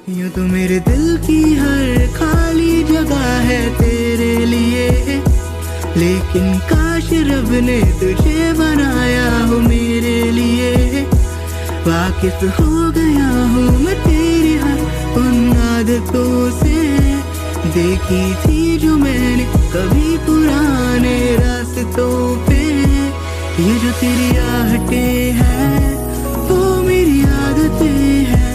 यूं तो मेरे दिल की हर खाली जगह है तेरे लिए, लेकिन काश रब ने तुझे बनाया हो मेरे लिए। वाकिफ हो गया हूँ मैं तेरी हर उन आदतों से, देखी थी जो मैंने कभी पुराने रास्तों पे। ये जो तेरी आहटें हैं वो मेरी आदतें हैं,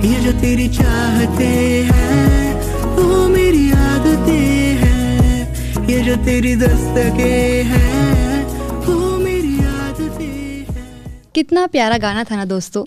ये जो तेरी चाहते हैं वो मेरी आदतें हैं, ये जो तेरी दस्तकें हैं वो मेरी आदतें हैं। कितना प्यारा गाना था ना दोस्तों।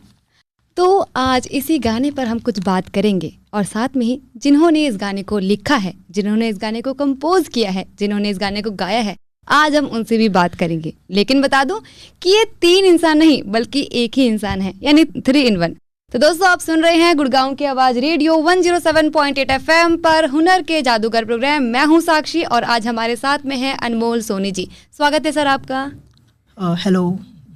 तो आज इसी गाने पर हम कुछ बात करेंगे और साथ में ही जिन्होंने इस गाने को लिखा है, जिन्होंने इस गाने को कंपोज किया है, जिन्होंने इस गाने को गाया है, आज हम उनसे भी बात करेंगे। लेकिन बता दूं कि ये 3 इंसान नहीं बल्कि एक ही इंसान है, यानी 3 in 1। तो दोस्तों आप सुन रहे हैं गुड़गांव की आवाज रेडियो 107.8 FM पर हुनर के जादूगर प्रोग्राम। मैं हूं साक्षी और आज हमारे साथ में है अनमोल सोनी जी। स्वागत है सर आपका। Hello,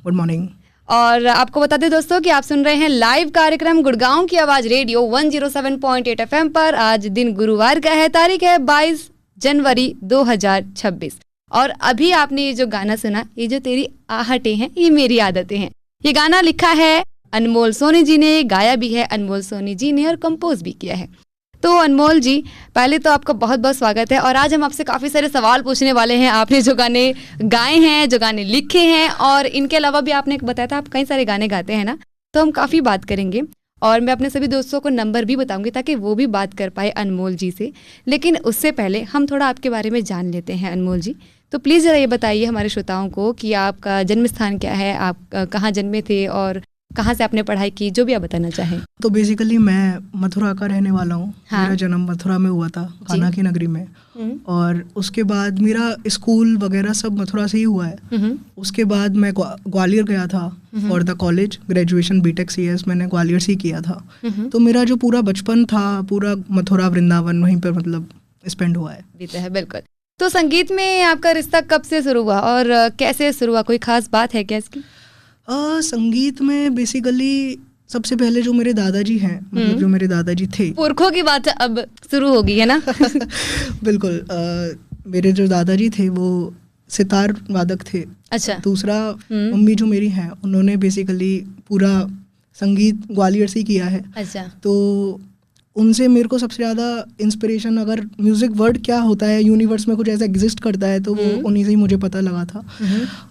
good morning. और आपको बता दें दोस्तों कि आप सुन रहे हैं लाइव कार्यक्रम गुड़गांव की आवाज रेडियो 107.8 FM पर। आज दिन गुरुवार का है, तारीख है 22 जनवरी 2026। और अभी आपने ये जो गाना सुना, ये जो तेरी आहटें हैं ये मेरी आदतें हैं, ये गाना लिखा है अनमोल सोनी जी ने, गाया भी है अनमोल सोनी जी ने और कंपोज भी किया है। तो अनमोल जी, पहले तो आपका बहुत बहुत स्वागत है। और आज हम आपसे काफ़ी सारे सवाल पूछने वाले हैं। आपने जो गाने गाए हैं, जो गाने लिखे हैं, और इनके अलावा भी आपने बताया था आप कई सारे गाने गाते हैं ना, तो हम काफ़ी बात करेंगे। और मैं अपने सभी दोस्तों को नंबर भी बताऊंगी ताकि वो भी बात कर पाए अनमोल जी से। लेकिन उससे पहले हम थोड़ा आपके बारे में जान लेते हैं अनमोल जी। तो प्लीज़ ज़रा ये बताइए हमारे श्रोताओं को कि आपका जन्म स्थान क्या है, आप कहाँ जन्मे थे और कहाँ से आपने पढ़ाई की, जो भी आप बताना चाहें। तो बेसिकली मैं मथुरा का रहने वाला हूँ। हाँ? मेरा जन्म मथुरा में हुआ था, कान्हा की नगरी में। और उसके बाद मेरा स्कूल वगैरह सब मथुरा से ही हुआ है। उसके बाद मैं ग्वालियर गया था for the college, graduation BTech CS मैंने ग्वालियर से ही किया था। तो मेरा जो पूरा बचपन था पूरा मथुरा वृंदावन वहीं पर मतलब स्पेंड हुआ है, बीता है। बिल्कुल। तो संगीत में आपका रिश्ता कब से शुरू हुआ और कैसे शुरू हुआ, कोई खास बात है क्या इसकी? संगीत में बेसिकली सबसे पहले जो मेरे दादाजी हैं, मतलब जो मेरे दादाजी थे, पुरखों की बात अब शुरू होगी है ना। बिल्कुल। मेरे जो दादाजी थे वो सितार वादक थे। अच्छा। दूसरा मम्मी जो मेरी हैं उन्होंने बेसिकली पूरा संगीत ग्वालियर से ही किया है। अच्छा। तो उनसे मेरे को सबसे ज़्यादा इंस्पिरेशन, अगर म्यूज़िक वर्ड क्या होता है, यूनिवर्स में कुछ ऐसा एग्जिस्ट करता है, तो वो उन्हीं से ही मुझे पता लगा था।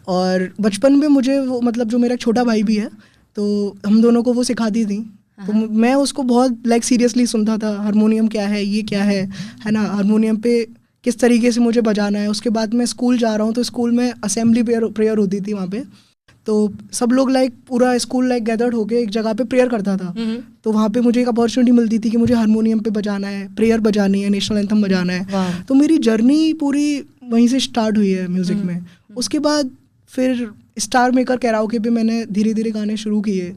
और बचपन में मुझे वो मतलब जो मेरा छोटा भाई भी है, तो हम दोनों को वो सिखाती थी। तो मैं उसको बहुत सीरियसली सुनता था, हारमोनियम क्या है, ये क्या है ना, हारमोनियम पे किस तरीके से मुझे बजाना है। उसके बाद मैं स्कूल जा रहा हूँ तो स्कूल में असेंबली प्रेयर होती थी वहाँ पे, तो सब लोग पूरा स्कूल गैदर्ड होके एक जगह पे प्रेयर करता था। तो वहाँ पे मुझे एक अपॉर्चुनिटी मिलती थी कि मुझे हारमोनियम पे बजाना है, प्रेयर बजानी है, नेशनल एंथम बजाना है। तो मेरी जर्नी पूरी वहीं से स्टार्ट हुई है म्यूज़िक में। उसके बाद फिर स्टार मेकर कैराओके पे मैंने धीरे धीरे गाने शुरू किए।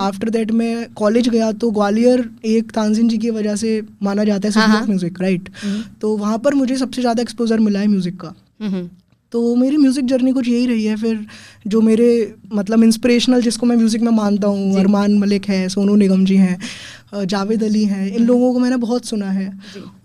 आफ्टर दैट मैं कॉलेज गया तो ग्वालियर एक तानसेन जी की वजह से माना जाता है सिटी ऑफ म्यूज़िक, राइट। तो वहाँ पर मुझे सबसे ज़्यादा एक्सपोजर मिला है म्यूज़िक का। तो मेरी म्यूज़िक जर्नी कुछ यही रही है। फिर जो मेरे मतलब इंस्पिरेशनल जिसको मैं म्यूज़िक में मानता हूँ, अरमान मलिक है, सोनू निगम जी हैं, जावेद अली हैं, इन लोगों को मैंने बहुत सुना है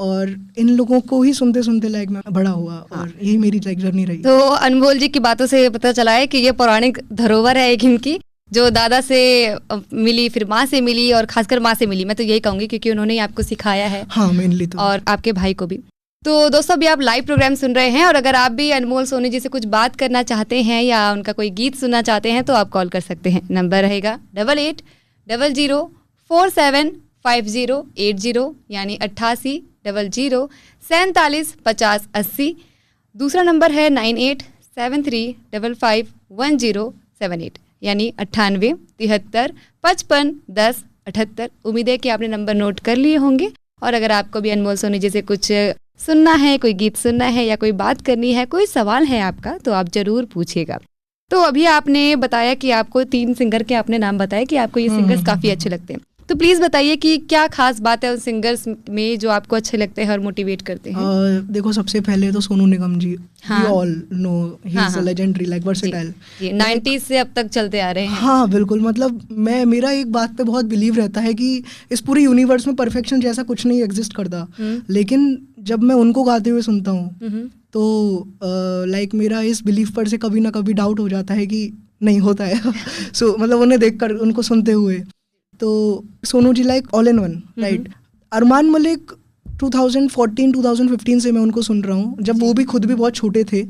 और इन लोगों को ही सुनते सुनते मैं बड़ा हुआ। और यही मेरी जर्नी रही। तो अनमोल जी की बातों से पता चला है कि ये पौराणिक धरोहर है एक इनकी, जो दादा से मिली, फिर माँ से मिली और खासकर माँ से मिली। मैं तो यही कहूँगी क्योंकि उन्होंने ही आपको सिखाया है। हाँ, मेनली तो। और आपके भाई को भी। तो दोस्तों अभी आप लाइव प्रोग्राम सुन रहे हैं और अगर आप भी अनमोल सोनी जी से कुछ बात करना चाहते हैं या उनका कोई गीत सुनना चाहते हैं तो आप कॉल कर सकते हैं। नंबर रहेगा 8800475080, यानी 8800475080। दूसरा नंबर है 9873551078, यानी 9873551078। उम्मीद है कि आपने नंबर नोट कर लिए होंगे। और अगर आपको भी अनमोल सोनी जी से कुछ सुनना है, कोई गीत सुनना है या कोई बात करनी है, कोई सवाल है आपका, तो आप ज़रूर पूछिएगा। तो अभी आपने बताया कि आपको 3 सिंगर के आपने नाम बताया कि आपको ये सिंगर्स काफ़ी अच्छे लगते हैं। तो प्लीज बताइए कि क्या खास बात है उन सिंगर्स में जो आपको अच्छे लगते हैं और मोटिवेट करते हैं? देखो, सबसे पहले तो Sonu Nigam ji, we all know he is a legendary, like versatile, 90s से अब तक चलते आ रहे हैं। हाँ बिल्कुल, मतलब मेरा एक बात पे बहुत बिलीव रहता है कि इस पूरे यूनिवर्स में परफेक्शन जैसा कुछ नहीं एग्जिस्ट करता, लेकिन जब मैं उनको गाते हुए सुनता हूँ तो लाइक मेरा इस बिलीफ पर से कभी ना कभी डाउट हो जाता है कि नहीं होता है। सो मतलब उन्हें देखकर, उनको सुनते हुए, तो Sonu ji like all in one, right. Armaan Malik 2014-2015 से मैं उनको सुन रहा हूँ, जब वो भी खुद भी बहुत छोटे थे,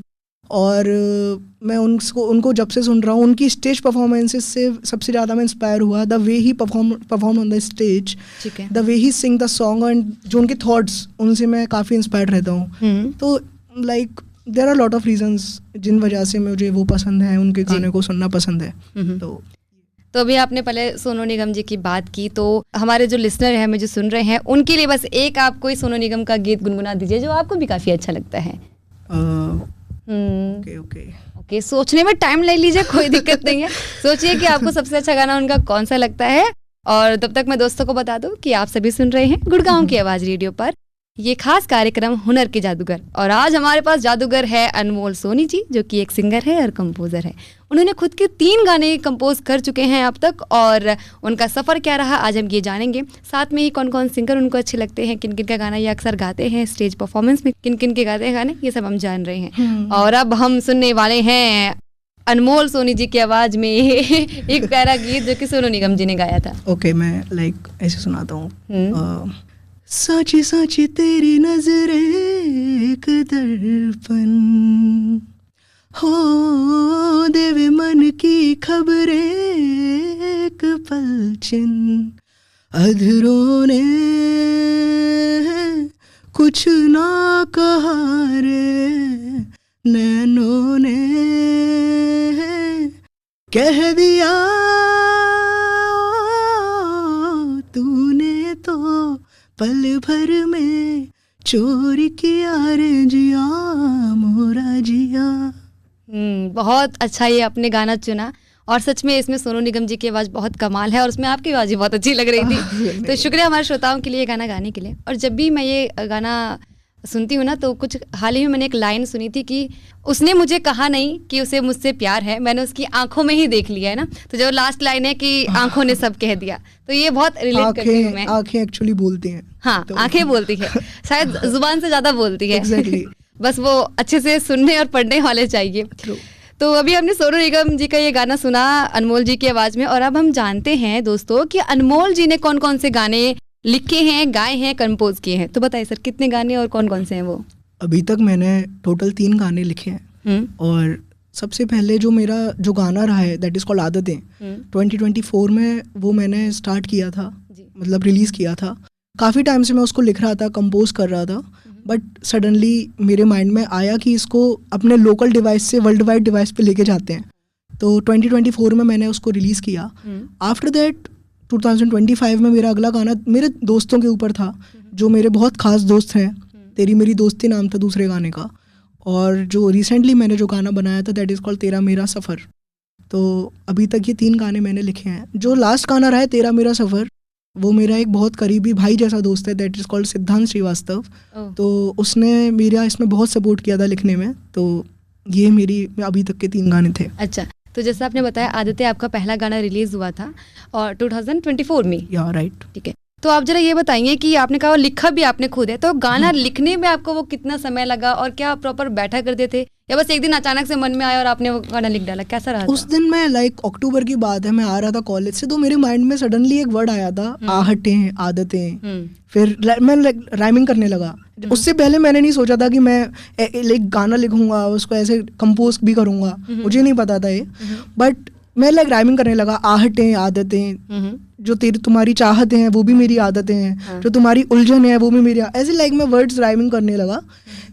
और मैं उनको जब से सुन रहा हूँ, उनकी स्टेज परफॉर्मेंसेस से सबसे ज़्यादा मैं इंस्पायर हुआ। The way he perform on the stage, the way he sing the song, and जो उनके थॉट्स, उनसे मैं काफ़ी इंस्पायर रहता हूँ। तो like there are lot of reasons जिन वजह से मुझे वो पसंद है, उनके गाने को सुनना पसंद है। तो अभी आपने पहले सोनू निगम जी की बात की, तो हमारे जो लिसनर हैं, मुझे सुन रहे हैं, उनके लिए बस एक आप कोई सोनू निगम का गीत गुनगुना दीजिए जो आपको भी काफ़ी अच्छा लगता है। ओके, सोचने में टाइम ले लीजिए, कोई दिक्कत नहीं है। सोचिए कि आपको सबसे अच्छा गाना उनका कौन सा लगता है, और तब तक मैं दोस्तों को बता दूं कि आप सभी सुन रहे हैं गुड़गांव की आवाज़ रेडियो पर ये खास कार्यक्रम हुनर के जादूगर, और आज हमारे पास जादूगर है अनमोल सोनी जी, जो कि एक सिंगर है और कंपोजर है। उन्होंने खुद के 3 गाने कंपोज कर चुके हैं अब तक, और उनका सफ़र क्या रहा आज हम ये जानेंगे। साथ में ही कौन कौन सिंगर उनको अच्छे लगते हैं, किन किन का गाना ये अक्सर गाते हैं स्टेज परफॉर्मेंस में, किन किन के गाते हैं गाने, ये सब हम जान रहे हैं। और अब हम सुनने वाले हैं अनमोल सोनी जी की आवाज़ में एक प्यारा गीत जो कि सोनू निगम जी ने गाया था। ओके, मैं लाइक ऐसे सुनाता हूँ। साची साची तेरी नजरें एक दर्पण हो, देवे मन की खबरें एक पलचिन, अधरों ने कुछ ना कहा रे, नैनों ने कह दिया, तूने तो पल भर में चोरी किया रे जिया मोरा जिया। बहुत अच्छा ये आपने गाना चुना, और सच में इसमें सोनू निगम जी की आवाज़ बहुत कमाल है, और उसमें आपकी आवाज़ बहुत अच्छी लग रही थी। तो शुक्रिया हमारे श्रोताओं के लिए ये गाना गाने के लिए। और जब भी मैं ये गाना सुनती हूँ ना, तो कुछ हाल ही में मैंने एक लाइन सुनी थी कि उसने मुझे कहा नहीं कि उसे मुझसे प्यार है, मैंने उसकी आंखों में ही देख लिया है ना। तो जो लास्ट लाइन है कि आंखों ने सब कह दिया, तो ये बहुत रिलेट करती हूँ मैं। आंखें एक्चुअली बोलती हैं। हाँ, तो आंखें बोलती है, शायद जुबान से ज़्यादा बोलती है। Exactly. बस वो अच्छे से सुनने और पढ़ने वाले चाहिए। तो अभी हमने सोनू निगम जी का ये गाना सुना अनमोल जी की आवाज़ में, और अब हम जानते हैं दोस्तों कि अनमोल जी ने कौन कौन से गाने लिखे हैं, गाए हैं, कंपोज किए हैं। तो बताइए सर, कितने गाने और कौन कौन से हैं वो? अभी तक मैंने टोटल 3 गाने लिखे हैं, और सबसे पहले जो मेरा जो गाना रहा है दैट इज़ कॉल्ड आदतें, 2024 में वो मैंने स्टार्ट किया था, मतलब रिलीज़ किया था। काफ़ी टाइम से मैं उसको लिख रहा था, कंपोज कर रहा था, बट सडनली मेरे माइंड में आया कि इसको अपने लोकल डिवाइस से वर्ल्ड वाइड डिवाइस पे लेके जाते हैं। तो 2024 में मैंने उसको रिलीज़ किया। आफ्टर दैट 2025 में मेरा अगला गाना मेरे दोस्तों के ऊपर था, जो मेरे बहुत खास दोस्त हैं, तेरी मेरी दोस्ती नाम था दूसरे गाने का। और जो रिसेंटली मैंने जो गाना बनाया था दैट इज़ कॉल्ड तेरा मेरा सफ़र। तो अभी तक ये 3 गाने मैंने लिखे हैं। जो लास्ट गाना रहा है तेरा मेरा सफ़र, वो मेरा एक बहुत करीबी भाई जैसा दोस्त है, दैट इज़ कॉल्ड सिद्धांत श्रीवास्तव। तो उसने मेरा इसमें बहुत सपोर्ट किया था लिखने में। तो ये मेरी अभी तक के 3 गाने थे। अच्छा, तो जैसा आपने बताया आदतें आपका पहला गाना रिलीज हुआ था और 2024 में। या राइट, ठीक है। तो आप जरा ये बताइए कि आपने कहा लिखा भी आपने खुद है, तो गाना लिखने में आपको वो कितना समय लगा, और क्या प्रॉपर बैठा करते थे या बस एक दिन अचानक से मन में आया और आपने वो गाना लिख डाला, कैसा रहा? उस दिन मैं लाइक अक्टूबर की बात है, मैं आ रहा था कॉलेज से, तो मेरे माइंड में सडनली एक वर्ड आया था, आहटें, आदतें। फिर मैं राइमिंग करने लगा। उससे पहले मैंने नहीं सोचा था कि मैं लाइक गाना लिखूंगा, उसको ऐसे कंपोज भी करूंगा, मुझे नहीं पता था ये। बट मैं लाइक राइमिंग करने लगा, आहटें, आदतें, जो तुम्हारी चाहतें हैं वो भी मेरी आदतें हैं, जो तुम्हारी उलझन है वो भी मेरी, ऐसे लाइक मैं वर्ड्स राइमिंग करने लगा।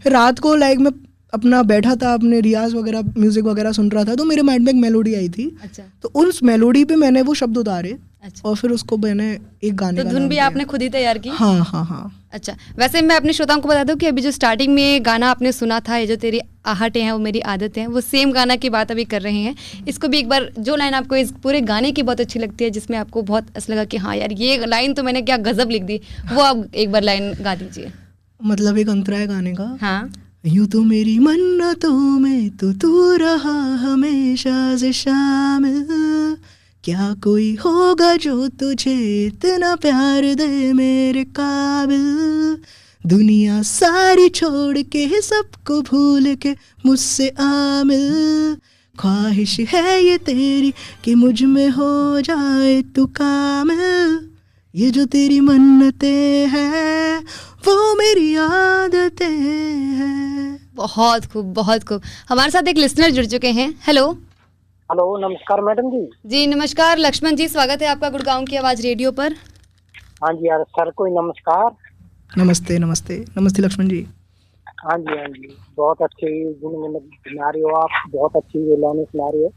फिर रात को लाइक मैं अपना बैठा था, अपने रियाज वगैरह म्यूजिक वगैरह सुन रहा था, तो मेरे माइंड में एक मेलोडी आई थी। अच्छा। तो उस मेलोडी पे मैंने वो शब्द उतारे अच्छा। और फिर उसको मैंने एक गाने तो का धुन नाम भी दिया। आपने खुद ही तैयार की? हाँ हाँ हाँ। अच्छा, वैसे मैं अपने श्रोताओं को बता दूं कि अभी जो स्टार्टिंग में गाना आपने सुना था, ये जो तेरी आहटें हैं वो मेरी आदतें हैं, वो सेम गाना की बात अभी कर रहे हैं। इसको भी एक बार, जो लाइन आपको इस पूरे गाने की बहुत अच्छी लगती है, जिसमें आपको बहुत ऐसा लगा कि हाँ यार ये लाइन तो मैंने क्या गजब लिख दी, वो आप एक बार लाइन गा दीजिए। मतलब एक अंतरा है गाने का। हाँ। यूं तो मेरी मन्नतों में तू रहा हमेशा से शामिल, क्या कोई होगा जो तुझे इतना प्यार दे मेरे काबिल, दुनिया सारी छोड़ के सबको भूल के मुझसे आमिल, ख्वाहिश है ये तेरी कि मुझ में हो जाए तू कामिल, ये जो तेरी मन्नतें हैं वो मेरी आदतें हैं। बहुत खूब, बहुत खूब। हमारे साथ एक लिसनर जुड़ चुके हैं। हेलो। हेलो, नमस्कार मैडम जी। जी नमस्कार लक्ष्मण जी, स्वागत है आपका गुड़गांव की आवाज़ रेडियो पर। हाँ जी यार, सर को नमस्कार। नमस्ते नमस्ते नमस्ते लक्ष्मण जी। हाँ जी हाँ जी, बहुत अच्छी गुनगुन सुना रही हो आप, बहुत अच्छी लाइनें सुना रही हो।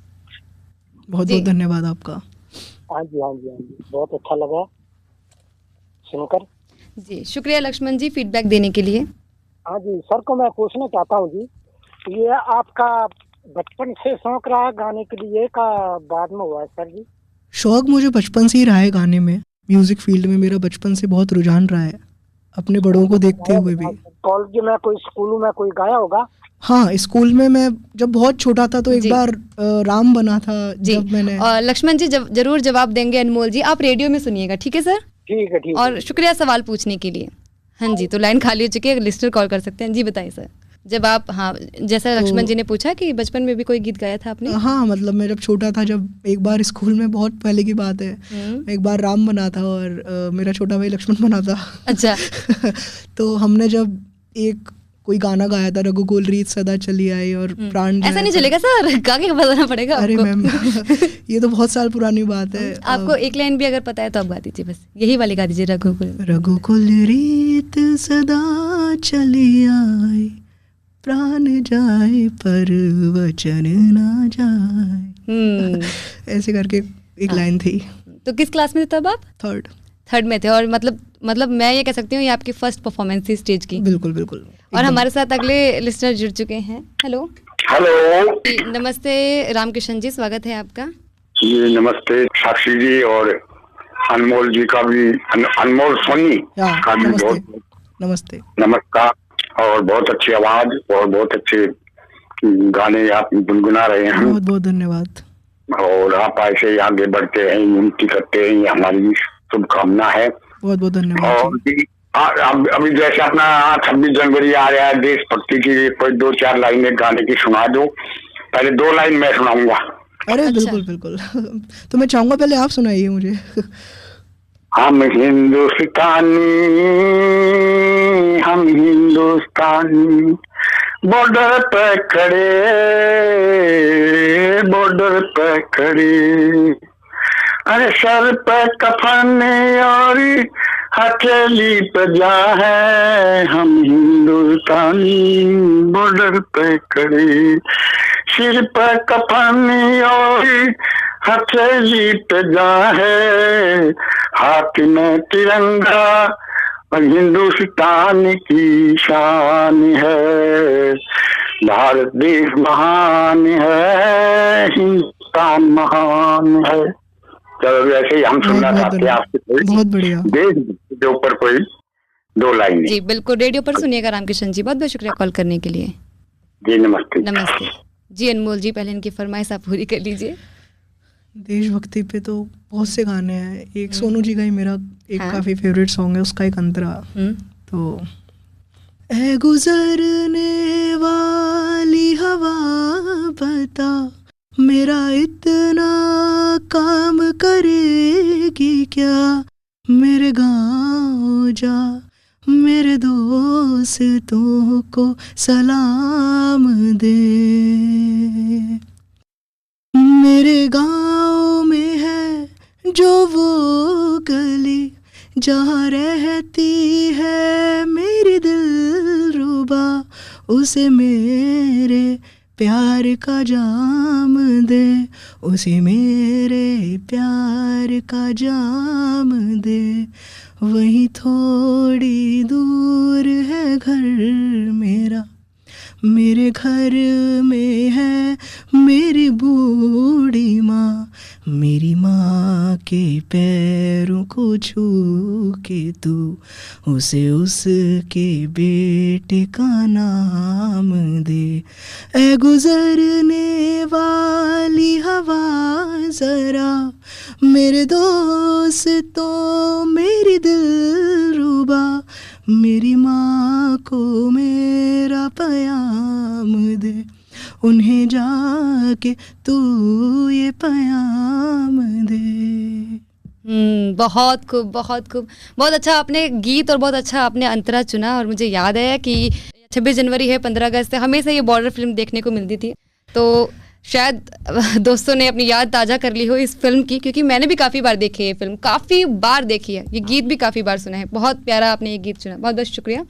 बहुत बहुत धन्यवाद आपका। हाँ जी हाँ जी हाँ जी, बहुत अच्छा लगा सुनकर। जी शुक्रिया लक्ष्मण जी फीडबैक देने के लिए। हाँ जी, सर को मैं पूछना चाहता हूँ जी, ये आपका बचपन से शौक रहा गाने के लिए का बाद में हुआ है सर जी? शौक मुझे बचपन से ही रहा है गाने में, म्यूजिक फील्ड में मेरा बचपन से बहुत रुझान रहा है, अपने बड़ों को देखते हुए भी। कॉलेज में कोई, स्कूल में कोई गाया होगा? हाँ, स्कूल में मैं जब बहुत छोटा था तो एक बार राम बना था जब मैंने। और लक्ष्मण जी जरूर जवाब देंगे अनमोल जी, आप रेडियो में सुनिएगा, ठीक है सर? ठीक है ठीक है। और शुक्रिया सवाल पूछने के लिए। हाँ जी, तो लाइन खाली हो चुकी है, लिस्टर कॉल कर सकते हैं। जी बताइए सर। जब आप, हाँ जैसा लक्ष्मण जी ने पूछा कि बचपन में भी कोई गीत गाया था आपने? हाँ, मतलब मैं जब छोटा था, जब एक बार स्कूल में, बहुत पहले की बात है, एक बार राम बना था और मेरा छोटा भाई लक्ष्मण बना था। अच्छा। तो हमने जब एक कोई गाना गाया था, रघुकुल रीत सदा चली आई और प्राण। ऐसा नहीं चलेगा सर, गा के बताना पड़ेगा आपको। अरे मैम ये तो बहुत साल पुरानी बात है। आपको एक लाइन भी अगर पता है तो आप गा दीजिए, बस यही वाली गा दीजिए, रघुकुल रीत सदा चली आई, प्राण जाए पर वचन ना जाए। ऐसे करके एक लाइन थी। तो किस क्लास में थे तब आप? थर्ड में थे। और मतलब मैं ये कह सकती हूँ ये आपकी फर्स्ट परफॉर्मेंस थी स्टेज की? बिल्कुल बिल्कुल। और हमारे साथ अगले लिस्टर जुड़ चुके हैं। हेलो। हेलो नमस्ते रामकिशन जी, स्वागत है आपका। जी नमस्ते साक्षी जी, और अनमोल जी का भी, अनमोल सोनी का भी बहुत नमस्ते। नमस्कार। और बहुत अच्छी आवाज और बहुत अच्छे गाने आप गुनगुना रहे हैं। बहुत बहुत धन्यवाद। और आप ऐसे ही आगे बढ़ते हैं, उन्नति करते हैं, ये हमारी शुभकामना है। बहुत बहुत धन्यवाद। और अभी जैसे अपना 26 जनवरी आ रहा है, देशभक्ति की कोई 2-4 लाइनें गाने की सुना दो। पहले 2 लाइन मैं सुनाऊंगा। अरे बिल्कुल बिल्कुल। तो मैं चाहूंगा पहले आप सुनाइए मुझे। हम हिंदुस्तानी बॉर्डर पे खड़े, अरे सर पे कफन और हथेली पे जा है, हम हिंदुस्तानी बॉर्डर पे खड़े, सिर पे कफन और हथेली पे जा है, हाथ में तिरंगा और हिंदुस्तान की शान है, भारत देश महान है, हिंदुस्तान महान है। चलो वैसे ही हम सुनना चाहते हैं आपसे कोई बहुत बढ़िया देश के ऊपर कोई 2 लाइन। जी बिल्कुल, रेडियो पर सुनिएगा रामकिशन जी। बहुत बहुत शुक्रिया कॉल करने के लिए। जी नमस्ते। नमस्ते जी। अनमोल जी पहले इनकी फरमाइश आप पूरी कर लीजिए। देशभक्ति पे तो बहुत से गाने हैं, एक सोनू जी का ही मेरा एक काफी फेवरेट सॉन्ग है, उसका एक अंतरा। तो ऐ गुजरने वाली हवा बता, मेरा इतना काम करेगी क्या, मेरे गाँव जा, मेरे दोस्तों को सलाम दे, मेरे गाँव में है जो वो गली, जहाँ रहती है मेरी दिलरुबा, उसे मेरे प्यार का जाम दे, उसे मेरे प्यार का जाम दे, वहीं थोड़ी दूर है घर मेरा, मेरे घर में है मेरी बूढ़ी माँ, मेरी माँ के पैरों को छू के तू उसे उसके बेटे का नाम दे। ऐ गुजरने वाली हवा ज़रा मेरे दोस्तों मेरी दिलरुबा, मेरी माँ को मेरा पयाम दे, उन्हें जाके तू ये पयाम दे। बहुत खूब, बहुत खूब, बहुत अच्छा आपने गीत और बहुत अच्छा आपने अंतरा चुना। और मुझे याद है कि 26 जनवरी है, 15 अगस्त है, हमेशा ये बॉर्डर फिल्म देखने को मिलती थी, तो शायद दोस्तों ने अपनी याद ताज़ा कर ली हो इस फिल्म की, क्योंकि मैंने भी काफ़ी बार देखी है ये फिल्म, काफ़ी बार देखी है, ये गीत भी काफ़ी बार सुना है। बहुत प्यारा आपने ये गीत चुना, बहुत बहुत शुक्रिया।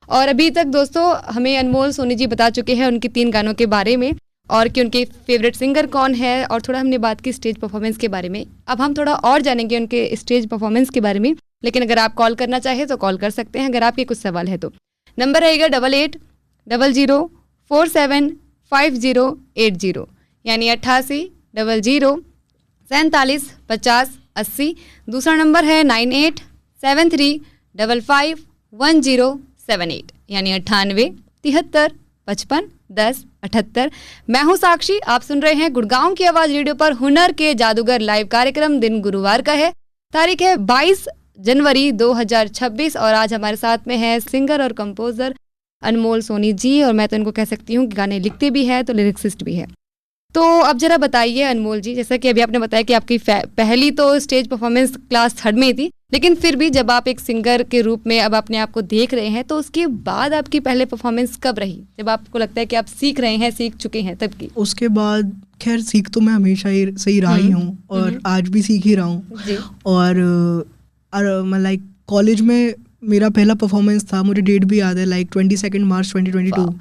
और अभी तक दोस्तों हमें अनमोल सोनी जी बता चुके हैं उनके 3 गानों के बारे में और कि उनके फेवरेट सिंगर कौन है, और थोड़ा हमने बात की स्टेज परफॉर्मेंस के बारे में। अब हम थोड़ा और जानेंगे उनके स्टेज परफॉर्मेंस के बारे में, लेकिन अगर आप कॉल करना चाहें तो कॉल कर सकते हैं अगर आपके कुछ सवाल है तो। नंबर रहेगा 8800475080, यानी 8800475080। दूसरा नंबर है 9873551078, यानी 9873551078। मैं हूं साक्षी, आप सुन रहे हैं गुड़गांव की आवाज़ रेडियो पर हुनर के जादूगर लाइव कार्यक्रम। दिन गुरुवार का है, तारीख है 22 जनवरी 2026 और आज हमारे साथ में है सिंगर और कंपोजर अनमोल सोनी जी, और मैं तो इनको कह सकती हूँ कि गाने लिखते भी है तो लिरिक्सिस्ट भी है। तो अब जरा बताइए अनमोल जी, जैसा कि अभी आपने बताया कि आपकी पहली तो स्टेज परफॉर्मेंस क्लास 3rd में थी, लेकिन फिर भी जब आप एक सिंगर के रूप में अब अपने आप को देख रहे हैं, तो उसके बाद आपकी पहले परफॉर्मेंस कब रही, जब आपको लगता है कि आप सीख रहे हैं, सीख चुके हैं, तब की? उसके बाद खैर सीख तो मैं हमेशा ही सही रहा ही हूँ और आज भी सीख ही रहा हूँ। और मैं लाइक कॉलेज में मेरा पहला परफॉर्मेंस था, मुझे डेट भी याद है, लाइक 22 मार्च 2022।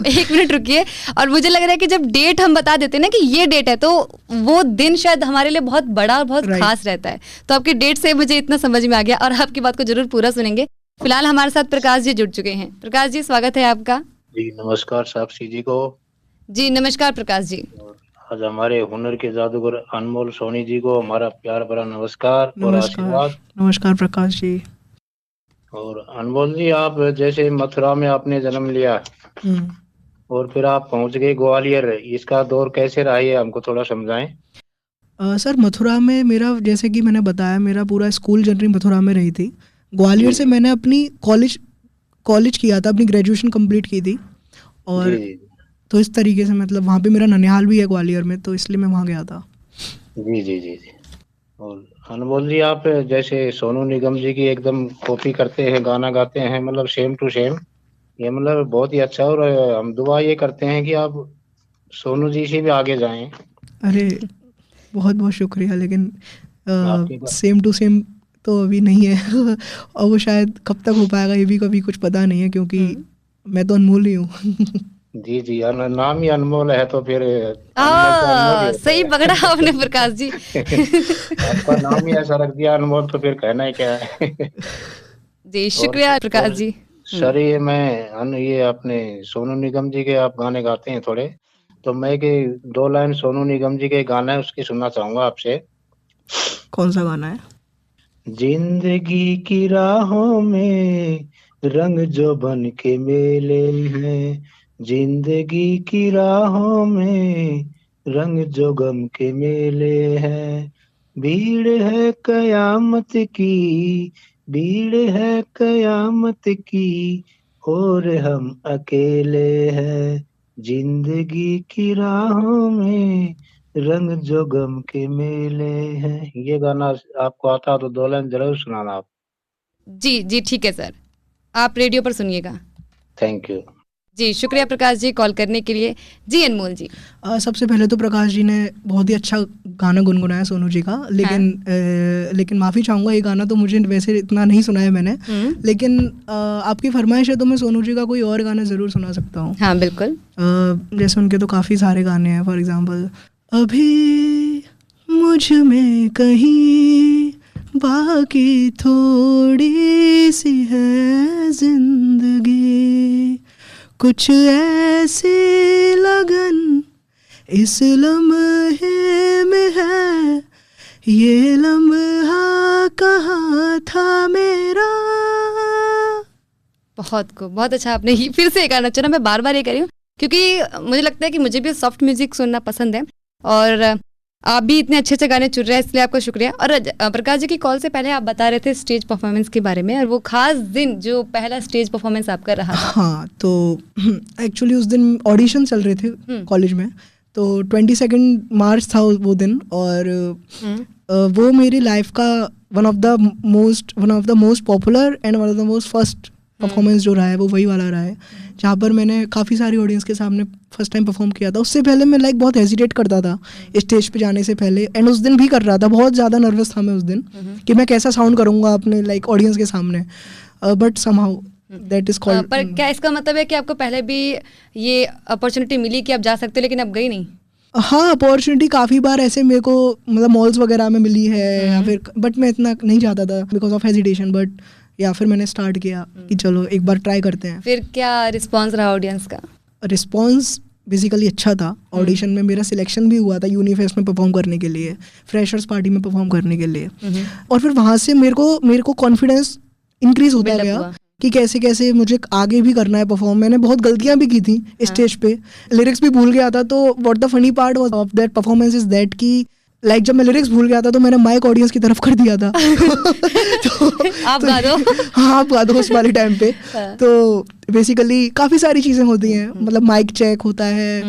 एक मिनट रुकिए, और मुझे लग रहा है कि जब डेट हम बता देते हैं ना कि ये डेट है, तो वो दिन शायद हमारे लिए बहुत बड़ा और बहुत खास रहता है। तो आपकी डेट से मुझे इतना समझ में आ गया और आपकी बात को जरूर पूरा सुनेंगे। फिलहाल हमारे साथ प्रकाश जी जुड़ चुके हैं। प्रकाश जी, स्वागत है आपका। जी नमस्कार साक्षी जी को। जी नमस्कार प्रकाश जी। आज हमारे हुनर के जादूगर अनमोल सोनी जी को हमारा प्यार भरा नमस्कार और आशीर्वाद। नमस्कार प्रकाश जी। और अनमोल जी, आप जैसे मथुरा में आपने जन्म लिया और फिर आप पहुंच गए ग्वालियर, इसका दौर कैसे रहा है, हमको थोड़ा समझाएं। सर मथुरा में मेरा, जैसे कि मैंने बताया, मेरा पूरा स्कूल जर्नी मथुरा में रही थी। ग्वालियर से मैंने अपनी कॉलेज किया था, अपनी ग्रेजुएशन कंप्लीट की थी, और तो इस तरीके से मतलब वहाँ पे मेरा ननिहाल भी है ग्वालियर में, तो इसलिए मैं वहाँ गया था। जी जी जी जी। और अनमोल जी, आप जैसे सोनू निगम जी की एकदम कॉपी करते हैं, गाना गाते हैं, मतलब सेम टू सेम, ये मतलब बहुत ही अच्छा। और हम दुआ ये करते हैं कि आप सोनू जी से भी आगे जाएं। अरे बहुत बहुत शुक्रिया, लेकिन सेम टू सेम तो अभी नहीं है और वो शायद कब तक हो पाएगा ये भी कभी कुछ पता नहीं है, क्योंकि मैं तो अनमोल ही हूँ। जी जी, नाम ही अनमोल है तो फिर सही पकड़ा आपने प्रकाश जी। आपका नाम ही ऐसा रख दिया अनमोल, तो फिर कहना ही क्या है। जी शुक्रिया प्रकाश जी। सर ये अपने सोनू निगम जी के आप गाने गाते हैं थोड़े, तो मैं कि 2 लाइन सोनू निगम जी के गाना है उसकी सुनना चाहूंगा आपसे। कौन सा गाना है? जिंदगी की राहों में रंग जो बन के मेले हैं, जिंदगी की राहों में रंग जो गम के मेले हैं, भीड़ है कयामत की, भीड़ है कयामत की, और हम अकेले हैं, जिंदगी की राहों में रंग जो गम के मेले हैं। ये गाना आपको आता तो 2 लाइन जरूर सुनाना आप। जी जी ठीक है सर, आप रेडियो पर सुनिएगा। Thank you. जी शुक्रिया प्रकाश जी कॉल करने के लिए। जी अनमोल जी। सबसे पहले तो प्रकाश जी ने बहुत ही अच्छा गाना गुनगुनाया सोनू जी का, लेकिन माफ़ी चाहूँगा, ये गाना तो मुझे वैसे इतना नहीं सुना है मैंने, लेकिन आपकी फरमाइश है तो मैं सोनू जी का कोई और गाना ज़रूर सुना सकता हूँ। हाँ बिल्कुल। जैसे उनके तो काफ़ी सारे गाने हैं, फॉर एग्ज़ाम्पल अभी मुझ में कहीं बाकी थोड़ी सी है जिंदगी, कुछ ऐसी लगन इस लम्हे में है, ये लम्हा कहाँ था मेरा। बहुत अच्छा आपने फिर से गाना चुना। मैं बार बार ये कर रही हूँ क्योंकि मुझे लगता है कि मुझे भी सॉफ्ट म्यूजिक सुनना पसंद है और आप भी इतने अच्छे गाने चुन रहे हैं, इसलिए आपका शुक्रिया। और प्रकाश जी की कॉल से पहले आप बता रहे थे स्टेज परफॉर्मेंस के बारे में, और वो खास दिन जो पहला स्टेज परफॉर्मेंस आपका रहा था। हाँ, तो एक्चुअली उस दिन ऑडिशन चल रहे थे कॉलेज में, तो 22 मार्च था वो दिन, और वो मेरी लाइफ का one of the most popular and one of the most first performance जो रहा है वो वही वाला रहा है, जहाँ पर मैंने काफ़ी सारी ऑडियंस के सामने फर्स्ट टाइम परफॉर्म किया था। उससे पहले मैं बहुत हेजिटेट करता था स्टेज पे जाने से पहले, एंड उस दिन भी कर रहा था, बहुत ज़्यादा नर्वस था मैं उस दिन कि मैं कैसा साउंड करूँगा अपने ऑडियंस के सामने, but somehow that is called. पर क्या इसका मतलब है कि आपको पहले भी ये अपॉर्चुनिटी मिली कि आप जा सकते हो लेकिन आप गई नहीं? हाँ, अपॉर्चुनिटी काफ़ी बार ऐसे मेरे को मॉल्स वगैरह में मिली है, या फिर बट मैं इतना नहीं जाता था बिकॉज ऑफ हेजिटेशन, बट या फिर मैंने स्टार्ट किया कि चलो एक बार ट्राई करते हैं। फिर क्या रिस्पांस रहा ऑडियंस का? रिस्पांस बेसिकली अच्छा था। ऑडिशन में मेरा सिलेक्शन भी हुआ था यूनिफेस्ट में परफॉर्म करने के लिए, फ्रेशर्स पार्टी में परफॉर्म करने के लिए, और फिर वहाँ से मेरे को कॉन्फिडेंस इंक्रीज होता गया कि कैसे कैसे मुझे आगे भी करना है परफॉर्म। मैंने बहुत गलतियां भी की थी स्टेज पे, लिरिक्स भी भूल गया था। तो what the funny part of that performance is that कि जब मैं लिरिक्स भूल गया था तो मैंने माइक ऑडियंस की तरफ कर दिया था आप गा दो। हाँ, आप गा दो उस वाले टाइम पे। तो बेसिकली काफ़ी सारी चीज़ें होती हैं, माइक चेक होता है,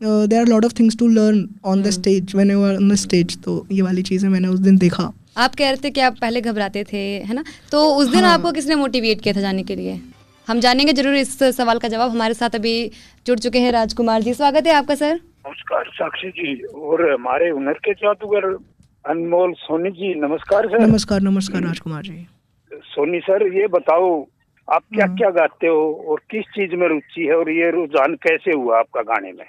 there are lot of things to learn on the stage when you are on the stage. तो ये वाली चीज़ें मैंने उस दिन देखा। आप कह रहे थे कि आप पहले घबराते थे, है ना? तो उस दिन आपको किसने मोटिवेट किया था जाने के लिए? हम जानेंगे जरूर इस सवाल का जवाब। हमारे साथ अभी जुड़ चुके हैं राजकुमार जी। स्वागत है आपका सर। नमस्कार साक्षी जी, और हमारे हुनर के जादूगर अनमोल सोनी जी, नमस्कार सर। नमस्कार राजकुमार जी। सोनी सर, ये बताओ आप क्या क्या गाते हो और किस चीज में रुचि है, और ये रुझान कैसे हुआ आपका गाने में?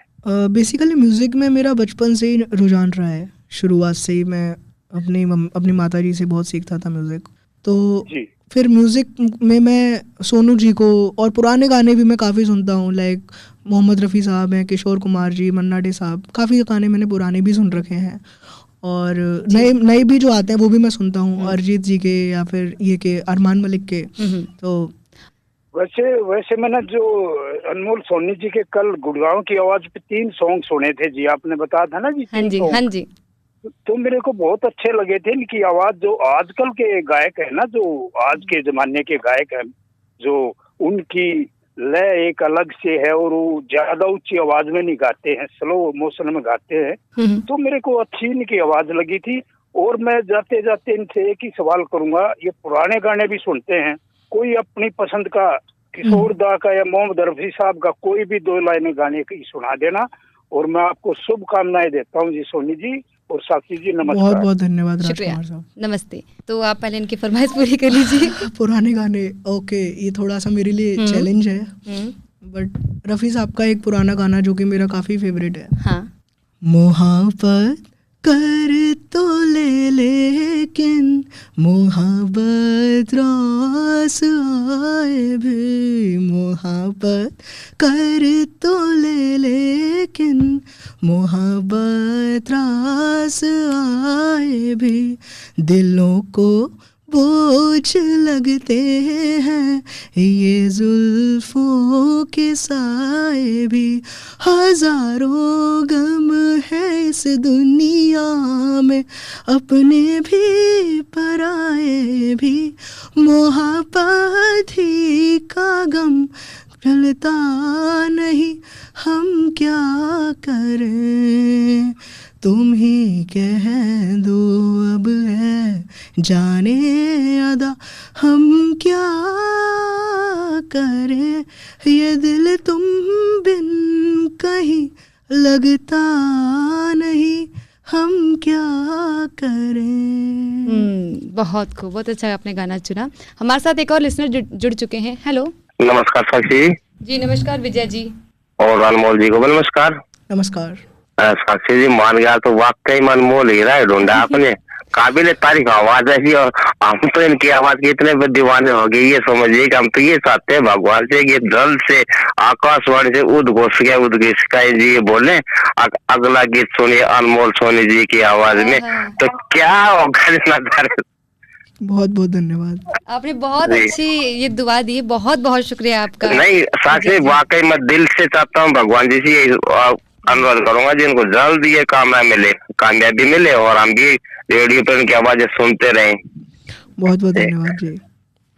बेसिकली म्यूजिक में मेरा बचपन से ही रुझान रहा है। शुरुआत से ही मैं अपनी माता जी से बहुत सीखता था म्यूजिक। तो फिर म्यूजिक में मैं सोनू जी को और पुराने गाने भी मैं काफ़ी सुनता हूँ, मोहम्मद रफ़ी साहब हैं, किशोर कुमार जी, मन्ना डे साहब, काफ़ी गाने मैंने पुराने भी सुन रखे हैं, और नए भी जो आते हैं वो भी मैं सुनता हूँ, अरिजीत जी के या फिर ये के अरमान मलिक के। तो वैसे मैंने जो अनमोल सोनी जी के कल गुड़गांव की आवाज पे 3 सॉन्ग सुने थे जी, आपने बताया था ना जी। हाँ जी। तो मेरे को बहुत अच्छे लगे थे इनकी आवाज। जो आजकल के गायक है ना, जो आज के जमाने के गायक हैं, जो उनकी लय एक अलग से है और वो ज्यादा ऊंची आवाज में नहीं गाते हैं, स्लो मोशन में गाते हैं। तो मेरे को अच्छी इनकी आवाज लगी थी। और मैं जाते जाते इनसे एक ही सवाल करूंगा, ये पुराने गाने भी सुनते हैं, कोई अपनी पसंद का किशोर दा का या मोहम्मद रफी साहब का कोई भी 2 लाइनें गाने की सुना देना, और मैं आपको शुभकामनाएं देता हूँ जी सोनी जी और साक्षी जी। नमस्कार। बहुत बहुत धन्यवाद राजकुमार साहब। नमस्ते। तो आप पहले इनकी फरमाइश पूरी कर लीजिए। पुराने गाने, ओके, ये थोड़ा सा मेरे लिए चैलेंज है, बट रफ़ी साहब का एक पुराना गाना जो कि मेरा काफ़ी फेवरेट है। हाँ। मोहब्बत कर तो ले लेकिन मोहब्बत रास आए भी, मोहब्बत कर तो ले लेकिन मोहब्बत रास आए भी, दिलों को बोझ लगते हैं ये जुल्फों के साए भी, हजारों गम है इस दुनिया में अपने भी पराए भी, मोहब्बत ही का गम टलता नहीं, हम क्या करें, तुम ही कह दो अब है जाने अदा, हम क्या करे, ये दिल तुम बिन कहीं लगता नहीं, हम क्या करें। बहुत खूब, बहुत अच्छा आपने गाना चुना। हमारे साथ एक और लिसनर जुड़ चुके हैं। हेलो, नमस्कार साक्षी जी। नमस्कार विजय जी। और अनमोल जी को भी नमस्कार। नमस्कार। साक्षी जी मान गया तो वाकई मन मोल ही रहा है, ढूंढा आपने काबिल तारीफ आवाज ऐसी, और हम तो इनकी आवाज के इतने दीवाने हो गए, ये समझिए कि हम तो ये चाहते हैं भगवान से कि जल्द से आकाशवाणी से उद्घोष का जी ये बोले अगला गीत सुनिए अनमोल सोनी जी की आवाज में, तो क्या होगा। बहुत बहुत धन्यवाद, आपने बहुत अच्छी ये दुआ दी, बहुत बहुत शुक्रिया आपका। नहीं साक्षी वाकई मैं दिल से चाहता हूँ भगवान जी से अनुरोध करूंगा जिनको जल्द ये कामयाबी मिले और हम भी रेडियो पर उनकी आवाजें सुनते रहें। बहुत बहुत धन्यवाद जी।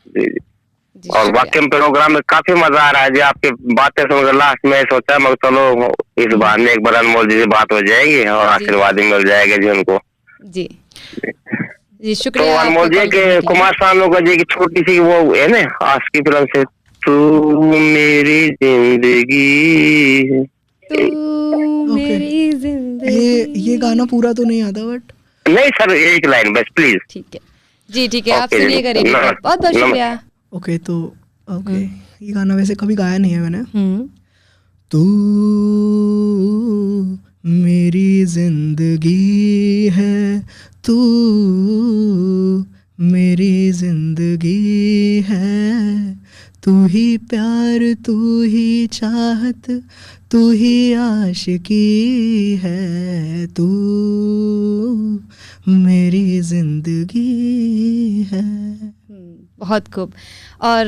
जी। और वाकई में प्रोग्राम में काफी मजा आ रहा है जी, आपकी बातें सुनकर लास्ट में सोचा मैं चलो इस बार में एक बार अनमोल जी से बात हो जाएगी और आशीर्वाद भी मिल जाएगा जी उनको। जी जी शुक्रिया। तो अनमोल जी के कुमार सानू का जी की छोटी सी वो है ना आज की फिल्म से, तू मेरी जिंदगी, मेरी जिंदगी। ये गाना पूरा तो नहीं आता बट नहीं सर एक लाइन बस प्लीज। ठीक है जी, ठीक है आप सुनिएगा रेडियो पर। बहुत बहुत शुक्रिया। ओके तो ओके ये गाना वैसे कभी गाया नहीं है मैंने। तू मेरी जिंदगी है, तू मेरी जिंदगी है, तू ही प्यार, तू ही चाहत, तू ही आशिकी है, तू मेरी जिंदगी है। बहुत खूब। और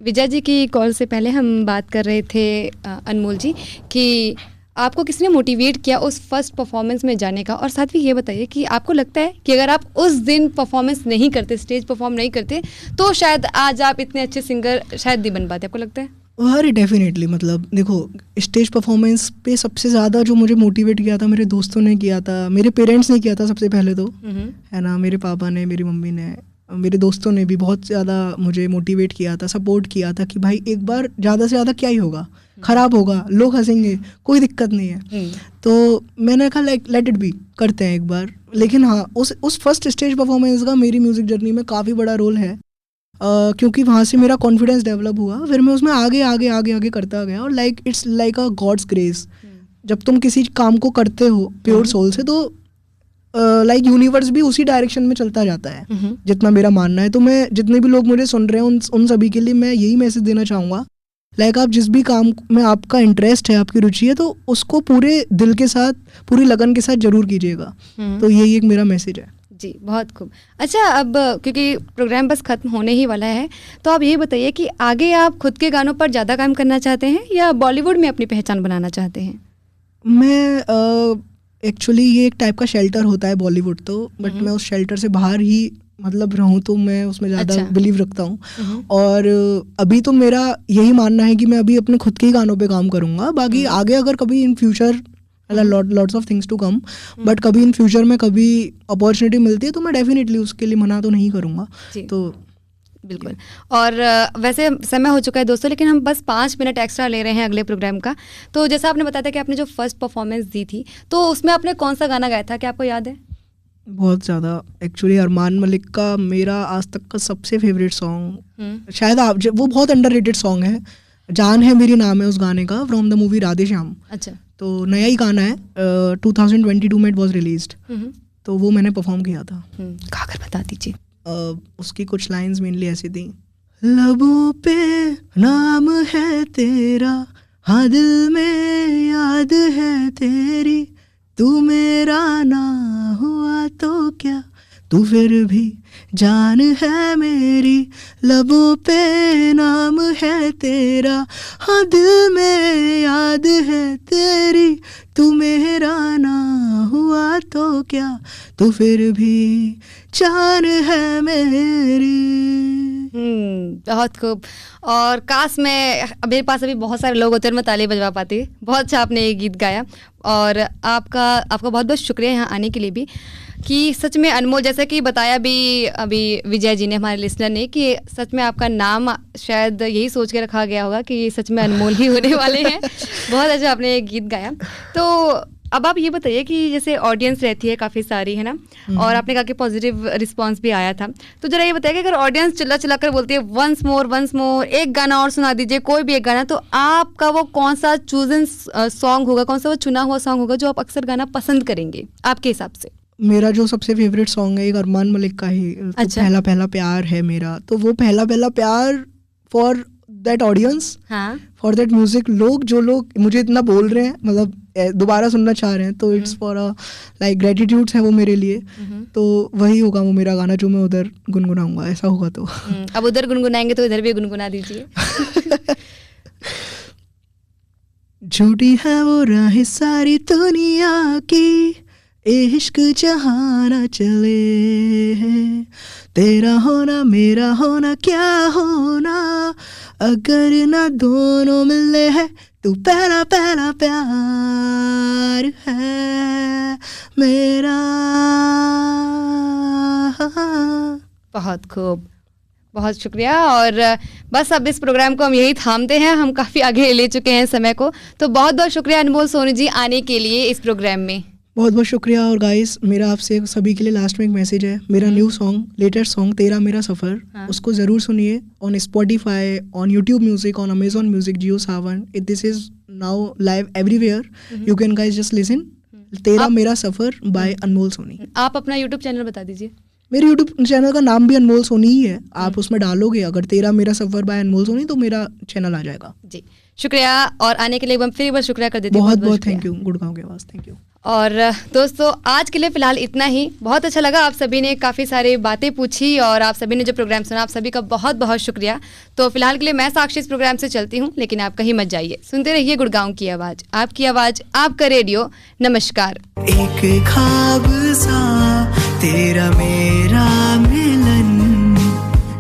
विजय जी की कॉल से पहले हम बात कर रहे थे अनमोल जी कि आपको किसने मोटिवेट किया उस फर्स्ट परफॉर्मेंस में जाने का, और साथ ही ये बताइए कि आपको लगता है कि अगर आप उस दिन परफॉर्मेंस नहीं करते, स्टेज परफॉर्म नहीं करते, तो शायद आज आप इतने अच्छे सिंगर शायद नहीं बन पाते, आपको लगता है? अरे डेफिनेटली, मतलब देखो स्टेज परफॉर्मेंस पे सबसे ज़्यादा जो मुझे मोटिवेट किया था मेरे दोस्तों ने किया था, मेरे पेरेंट्स ने किया था सबसे पहले तो, है ना, मेरे पापा ने, मेरी मम्मी ने, मेरे दोस्तों ने भी बहुत ज़्यादा मुझे मोटिवेट किया था, सपोर्ट किया था कि भाई एक बार ज़्यादा से ज़्यादा क्या ही होगा, ख़राब होगा, लोग हंसेंगे, कोई दिक्कत नहीं है। तो मैंने कहा लेट इट बी, करते हैं एक बार। लेकिन हाँ उस फर्स्ट स्टेज परफॉर्मेंस का मेरी म्यूज़िक जर्नी में काफ़ी बड़ा रोल है, क्योंकि वहाँ से मेरा कॉन्फिडेंस डेवलप हुआ, फिर मैं उसमें आगे करता गया, और it's like a God's grace. जब तुम किसी काम को करते हो प्योर सोल से, तो यूनिवर्स भी उसी डायरेक्शन में चलता जाता है, जितना मेरा मानना है। तो मैं जितने भी लोग मुझे सुन रहे हैं उन सभी के लिए मैं यही मैसेज देना चाहूँगा, आप जिस भी काम में आपका इंटरेस्ट है, आपकी रुचि है, तो उसको पूरे दिल के साथ, पूरी लगन के साथ जरूर कीजिएगा। तो यही एक मेरा मैसेज है जी। बहुत खूब। अच्छा, अब क्योंकि प्रोग्राम बस खत्म होने ही वाला है, तो आप ये बताइए कि आगे आप खुद के गानों पर ज़्यादा काम करना चाहते हैं या बॉलीवुड में अपनी पहचान बनाना चाहते हैं? मैं एक्चुअली ये एक टाइप का शेल्टर होता है बॉलीवुड तो, बट मैं उस शेल्टर से बाहर ही मतलब रहूँ, तो मैं उसमें ज़्यादा बिलीव रखता हूँ। और अभी तो मेरा यही मानना है कि मैं अभी अपने खुद के ही गानों पे काम करूँगा। बाकी आगे अगर कभी in future lots of things to come, but कभी इन फ्यूचर में कभी अपॉर्चुनिटी मिलती है तो मैं डेफिनेटली उसके लिए मना तो नहीं करूँगा। तो बिल्कुल। और वैसे समय हो चुका है दोस्तों, लेकिन हम बस 5 मिनट एक्स्ट्रा ले रहे हैं अगले प्रोग्राम का। तो जैसा आपने बताया था कि आपने जो फर्स्ट परफॉर्मेंस दी थी, तो उसमें आपने कौन सा गाना गाया था, क्या आपको याद है? बहुत ज़्यादा। एक्चुअली अरमान मलिक का मेरा आज तक का सबसे फेवरेट सॉन्ग, शायद आप, वो बहुत अंडररेटेड सॉन्ग है, जान है मेरी नाम है उस गाने का, from the movie Radhe Shyam. अच्छा। तो नया ही गाना है, 2022 में इट वॉज रिलीज्ड, तो वो मैंने परफॉर्म किया था। गाकर बता दीजिए। उसकी कुछ लाइंस मेनली ऐसी थी, लबों पे नाम है तेरा, हाँ दिल में याद है तेरी, तू मेरा ना हुआ तो क्या, तू फिर भी जान है मेरी, लबों पे नाम है तेरा, हाँ दिल में याद है तेरी, तू मेरा ना हुआ तो क्या, तू फिर भी जान है मेरी। बहुत खूब। और काश में मेरे पास अभी बहुत सारे लोग होते हैं, मैं ताली बजवा पाती। बहुत अच्छा आपने ये गीत गाया, और आपका बहुत बहुत शुक्रिया यहाँ आने के लिए भी। कि सच में अनमोल, जैसा कि बताया भी अभी विजय जी ने, हमारे लिसनर ने, कि सच में आपका नाम शायद यही सोच के रखा गया होगा कि सच में अनमोल ही होने वाले हैं। बहुत अच्छा आपने एक गीत गाया। तो अब आप ये बताइए कि जैसे ऑडियंस रहती है काफ़ी सारी, है ना, और आपने कहा कि पॉजिटिव रिस्पांस भी आया था, तो जरा ये बताइए कि अगर ऑडियंस चिल्ला चिल्ला कर बोलती है वंस मोर, एक गाना और सुना दीजिए, कोई भी एक गाना, तो आपका वो कौन सा चूजन सॉन्ग होगा, कौन सा वो चुना हुआ सॉन्ग होगा जो आप अक्सर गाना पसंद करेंगे आपके हिसाब से? मेरा जो सबसे फेवरेट सॉन्ग है एक अरमान मलिक का ही, अच्छा। पहला पहला प्यार है मेरा, तो वो पहला पहला प्यार for that audience, for that music, जो लोग मुझे इतना बोल रहे हैं, मतलब दोबारा सुनना चाह रहे हैं, तो इट्स फॉर लाइक ग्रेटिट्यूड्स है वो मेरे लिए। तो वही होगा वो मेरा गाना जो मैं उधर गुनगुनाऊंगा, ऐसा होगा। तो अब उधर गुनगुनाएंगे तो इधर भी गुनगुना दीजिए। झूठी है वो राह सारी दुनिया की, इश्क जहाँ न चले, तेरा होना मेरा होना क्या होना, अगर ना दोनों मिले हैं, तू पहला पहला प्यार है मेरा। बहुत खूब, बहुत शुक्रिया। और बस अब इस प्रोग्राम को हम यही थामते हैं, हम काफ़ी आगे ले चुके हैं समय को। तो बहुत बहुत शुक्रिया अनमोल सोनी जी आने के लिए इस प्रोग्राम में। बहुत बहुत शुक्रिया। और गाइस, मेरा आपसे सभी के लिए लास्ट में एक मैसेज है। मेरा न्यू सॉन्ग, लेटेस्ट सॉन्ग तेरा मेरा सफ़र, उसको ज़रूर सुनिए on Spotify, on YouTube music, on Amazon music, Jio Sawan. This is now live everywhere, you can guys just listen. तेरा मेरा सफ़र बाय अनमोल सोनी। आप अपना यूट्यूब चैनल बता दीजिए। मेरे यूट्यूब चैनल का नाम भी अनमोल सोनी ही है। आप उसमें डालोगे अगर तेरा मेरा सफ़र बाय अनमोल सोनी, तो मेरा चैनल आ जाएगा। जी शुक्रिया। और आने के लिए फिर एक बार शुक्रिया कर देती हूँ। बहुत बहुत थैंक यू। गुड़गांव की आवाज़, थैंक यू। और दोस्तों, आज के लिए फ़िलहाल इतना ही। बहुत अच्छा लगा, आप सभी ने काफ़ी सारी बातें पूछी और आप सभी ने जो प्रोग्राम सुना, आप सभी का बहुत बहुत शुक्रिया। तो फिलहाल के लिए मैं साक्षी इस प्रोग्राम से चलती हूँ, लेकिन आप कहीं मत जाइए, सुनते रहिए गुड़गांव की आवाज़, आपकी आवाज़, आपका रेडियो। नमस्कार। एक ख्वाब सा तेरा मेरा मिलन,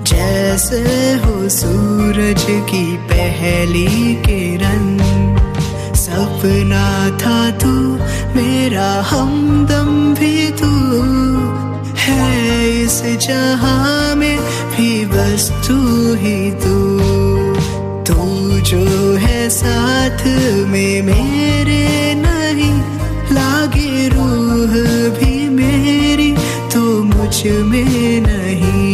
जैसे हो सूरज की पहली किरण, सपना था तू मेरा हमदम भी तू है, इस जहां में भी बस तू ही तू जो है साथ में मेरे, नहीं लागे रूह भी मेरी तो मुझ में नहीं।